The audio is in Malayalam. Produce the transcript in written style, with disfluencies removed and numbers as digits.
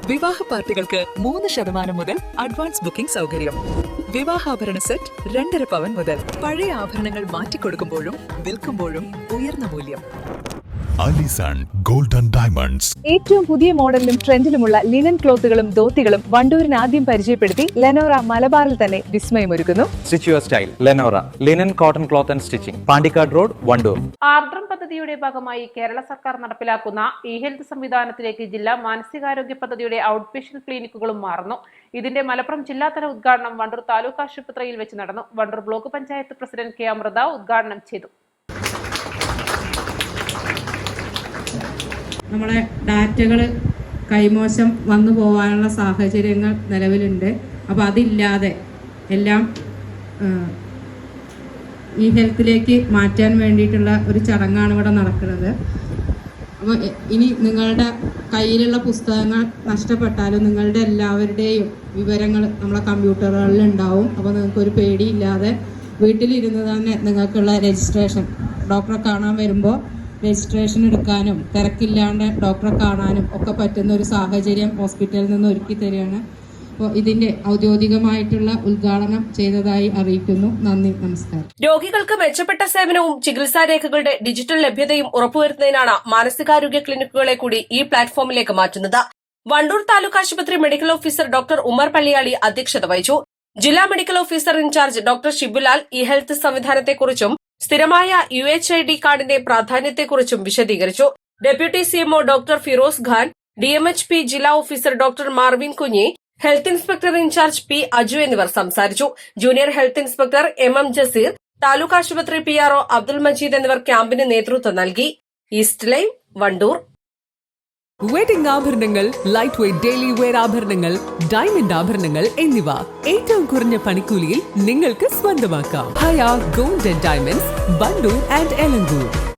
വിവാഹ പാർട്ടികൾക്ക് 3% മുതൽ അഡ്വാൻസ് ബുക്കിംഗ് സൗകര്യം. വിവാഹാഭരണ സെറ്റ് 2.5 പവൻ മുതൽ. പഴയ ആഭരണങ്ങൾ മാറ്റിക്കൊടുക്കുമ്പോഴും വിൽക്കുമ്പോഴും ഉയർന്ന മൂല്യം. Allison golden diamonds. ഏറ്റവും പുതിയ മോഡലിലും ട്രെൻഡിലുമുള്ള ലിനൻ ക്ലോത്തുകളും ധോത്തികളും വണ്ടൂരിന് ആദ്യം പരിചയപ്പെടുത്തി ലെനോറ മലബാറിൽ തന്നെ വിസ്മയമൊരുക്കുന്നു. Stitch your style Lenora linen cotton cloth and stitching, Pandikkad road, Wandoor. Aardram പദ്ധതിയുടെ ഭാഗമായി കേരള സർക്കാർ നടപ്പിലാക്കുന്ന ഇ ഹെൽത്ത് സംവിധാനത്തിലേക്ക് ജില്ലാ മാനസികാരോഗ്യ പദ്ധതിയുടെ ഔട്ട് പേഷ്യന്റ് ക്ലിനിക്കുകളും മാറുന്നു. ഇതിന്റെ മലപ്പുറം ജില്ലാതല ഉദ്ഘാടനം വണ്ടൂർ താലൂക്ക് ആശുപത്രിയിൽ വെച്ച് നടന്നു. Wandoor block panchayat president K Amritha ഉദ്ഘാടനം ചെയ്തു. നമ്മളെ ഡാറ്റകൾ കൈമോശം വന്നു പോകാനുള്ള സാഹചര്യങ്ങൾ നിലവിലുണ്ട്. അപ്പോൾ അതില്ലാതെ എല്ലാം ഈ ഹെൽത്തിലേക്ക് മാറ്റാൻ വേണ്ടിയിട്ടുള്ള ഒരു ചടങ്ങാണ് ഇവിടെ നടക്കുന്നത്. അപ്പോൾ ഇനി നിങ്ങളുടെ കയ്യിലുള്ള പുസ്തകങ്ങൾ നഷ്ടപ്പെട്ടാലും നിങ്ങളുടെ എല്ലാവരുടെയും വിവരങ്ങൾ നമ്മളെ കമ്പ്യൂട്ടറുകളിൽ ഉണ്ടാവും. അപ്പോൾ നിങ്ങൾക്കൊരു പേടിയില്ലാതെ വീട്ടിലിരുന്ന് തന്നെ നിങ്ങൾക്കുള്ള രജിസ്ട്രേഷൻ, ഡോക്ടറെ കാണാൻ വരുമ്പോൾ രജിസ്ട്രേഷൻ എടുക്കാനും തിരക്കില്ലാണ്ട് ഡോക്ടറെ കാണാനും ഒക്കെ പറ്റുന്ന ഒരു സാഹചര്യം ഹോസ്പിറ്റലിൽ നിന്ന് ഒരുക്കി തരികയാണ്. അപ്പോൾ ഇതിന്റെ ഔദ്യോഗികമായിട്ടുള്ള ഉദ്ഘാടനം ചെയ്തതായി അറിയിക്കുന്നു. നന്ദി, നമസ്കാരം. രോഗികൾക്ക് മെച്ചപ്പെട്ട സേവനവും ചികിത്സാ രേഖകളുടെ ഡിജിറ്റൽ ലഭ്യതയും ഉറപ്പുവരുത്തുന്നതിനാണ് മാനസികാരോഗ്യ ക്ലിനിക്കുകളെ കൂടി ഈ പ്ലാറ്റ്ഫോമിലേക്ക് മാറ്റുന്നത്. വണ്ടൂർ താലൂക്ക് ആശുപത്രി medical officer doctor Umar Palliyali അധ്യക്ഷത വഹിച്ചു. ജില്ലാ medical officer in charge doctor Shibulal E health സംവിധാനത്തെക്കുറിച്ചും സ്ഥിരമായ UHID കാർഡിന്റെ പ്രാധാന്യത്തെക്കുറിച്ചും വിശദീകരിച്ചു. Deputy CMO doctor Firoz Khan, DMHP ജില്ലാ officer doctor Marvin Kunhi, health inspector in charge P Aju എന്നിവർ സംസാരിച്ചു. Junior health inspector MM Jaseer, taluk ആശുപത്രി PRO അബ്ദുൽ മജീദ് എന്നിവർ ക്യാമ്പിന് നേതൃത്വം നൽകി. East live, Wandoor. വെഡിംഗ് ആഭരണങ്ങൾ, ലൈറ്റ് വെയ്റ്റ് ഡെയിലി വെയർ ആഭരണങ്ങൾ, ഡയമണ്ട് ആഭരണങ്ങൾ എന്നിവ ഏറ്റവും കുറഞ്ഞ പണിക്കൂലിയിൽ നിങ്ങൾക്ക് സ്വന്തമാക്കാം. Haya golden diamonds, Wandoor and Elankur.